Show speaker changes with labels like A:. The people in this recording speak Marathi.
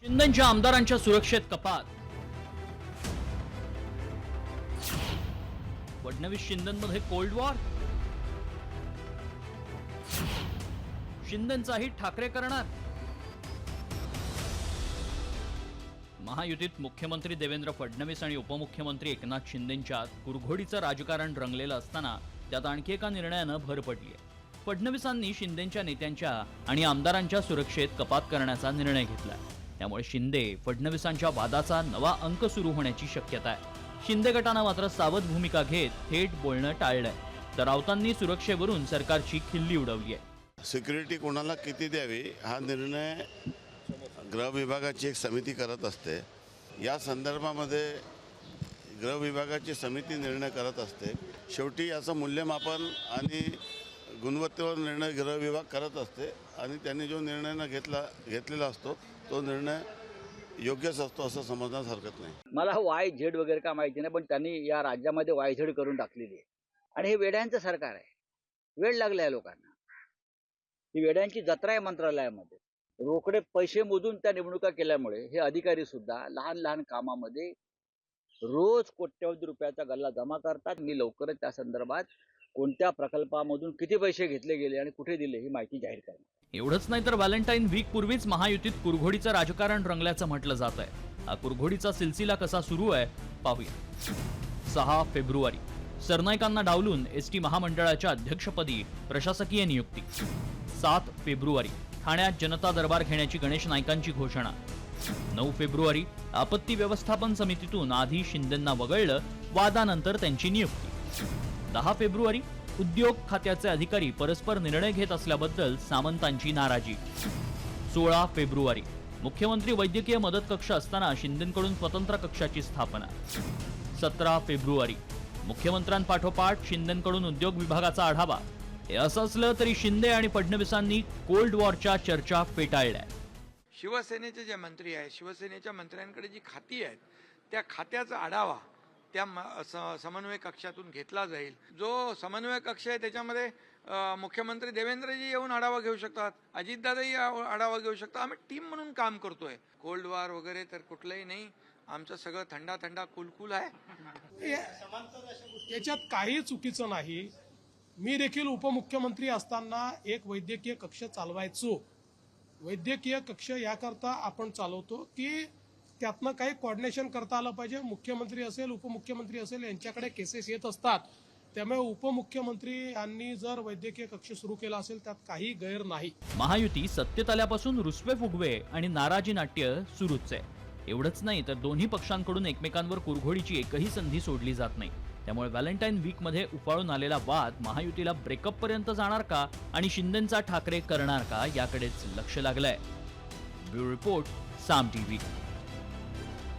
A: शिंदेच्या आमदारांच्या सुरक्षेत कपात. फडणवीस शिंदेमध्ये कोल्ड वॉर. शिंदेचाही ठाकरे करणार. महायुतीत मुख्यमंत्री देवेंद्र फडणवीस आणि उपमुख्यमंत्री एकनाथ शिंदेंच्यात कुरघोडीचं राजकारण रंगलेलं असताना त्यात आणखी एका निर्णयानं भर पडली आहे. फडणवीसांनी शिंदेच्या नेत्यांच्या आणि आमदारांच्या सुरक्षेत कपात करण्याचा निर्णय घेतलाय. त्यामुळे शिंदे फडणवीसांच्या वादाचा नवा अंक सुरू होण्याची शक्यता आहे. शिंदे गटानं मात्र सावध भूमिका घेत थेट बोलणं टाळलंय, तर राऊतांनी सुरक्षेवरून सरकारची खिल्ली उडवली आहे.
B: सिक्युरिटी कोणाला किती द्यावी हा निर्णय गृह विभागाची एक समिती करत असते. या संदर्भामध्ये गृह विभागाची समिती निर्णय करत असते. शेवटी याचं मूल्यमापन आणि गुणवत्तेवर निर्णय गृह विभाग करत असते आणि त्यांनी जो निर्णय घेतलेला असतो तो निर्णय योग्यच असतो असं समजण्यास हरकत नाही.
C: मला YZ वगैरे का माहिती नाही, पण त्यांनी या राज्यामध्ये YZ करून टाकलेली आहे आणि हे वेड्यांचं सरकार आहे. वेळ लागला आहे लोकांना. ही वेड्यांची जत्रा आहे मंत्रालयामध्ये. रोकडे पैसे मोजून त्या निवडणुका केल्यामुळे हे अधिकारी सुद्धा लहान लहान कामामध्ये रोज कोट्यवधी रुपयाचा गल्ला जमा करतात. मी लवकरच त्या संदर्भात कोणत्या प्रकल्पामधून किती पैसे घेतले गेले आणि कुठे दिले ही माहिती जाहीर करणार.
A: एवढंच नाही तर व्हॅलेंटाईन वीक पूर्वीच महायुतीत कुरघोडीचं राजकारण रंगल्याचं म्हटलं जात आहे. हा कुरघोडीचा सिलसिला कसा सुरू आहे पाहूया. 6 फेब्रुवारी सरनाईकांना डावलून एसटी महामंडळाच्या अध्यक्षपदी प्रशासकीय नियुक्ती. 7 फेब्रुवारी ठाण्यात जनता दरबार घेण्याची गणेश नाईकांची घोषणा. 9 फेब्रुवारी आपत्ती व्यवस्थापन समितीतून आधी शिंदेंना वगळलं, वादानंतर त्यांची नियुक्ती. 10 फेब्रुवारी उद्योग खात्याचे अधिकारी परस्पर निर्णय घेत असल्याबद्दल सामंतांची नाराजी. 16 फेब्रुवारी मुख्यमंत्री वैद्यकीय मदत कक्ष असताना शिंदेंकडून स्वतंत्र कक्षाची स्थापना. 17 फेब्रुवारी मुख्यमंत्र्यांपाठोपाठ शिंदेंकडून उद्योग विभागाचा आढावा. हे असं असलं तरी शिंदे आणि फडणवीसांनी कोल्ड वॉरच्या चर्चा फेटाळल्या.
D: शिवसेनेचे जे मंत्री आहेत, शिवसेनेच्या मंत्र्यांकडे जी खाती आहेत त्या खात्याचा आढावा त्या समन्वय कक्षातून घेतला जाईल. जो समन्वय कक्ष आहे त्याच्यामध्ये मुख्यमंत्री देवेंद्रजी येऊन आढावा घेऊ शकतात, अजितदादाही आढावा घेऊ शकतात. आम्ही टीम म्हणून काम करतोय. कोल्ड वॉर वगैरे तर कुठलंही नाही. आमचं सगळं थंडा थंडा कुलकुल आहे.
E: याच्यात काही चुकीचं नाही. मी देखील उपमुख्यमंत्री असताना एक वैद्यकीय कक्ष चालवायचो. वैद्यकीय कक्ष याकरता आपण चालवतो की त्यातनं काही कोऑर्डिनेशन करता आलं पाहिजे. मुख्यमंत्री असेल, उपमुख्यमंत्री असेल, यांच्याकडे केसेस येत असतात. त्यामुळे उपमुख्यमंत्री यांनी जर वैद्यकीय कक्ष सुरू केला असेल त्यात काही गैर नाही.
A: महायुती सत्तेत आल्यापासून रुसवे फुगवे आणि नाराजी नाट्य सुरूच आहे. एवढंच नाही तर दोन्ही पक्षांकडून एकमेकांवर कुरघोडीची एकही संधी सोडली जात नाही. त्यामुळे व्हॅलेंटाईन वीक मध्ये उफाळून आलेला वाद महायुतीला ब्रेकअप पर्यंत जाणार का आणि शिंदेंचा ठाकरे करणार का याकडेच लक्ष लागलंय. ब्युरो रिपोर्ट, साम टीव्ही.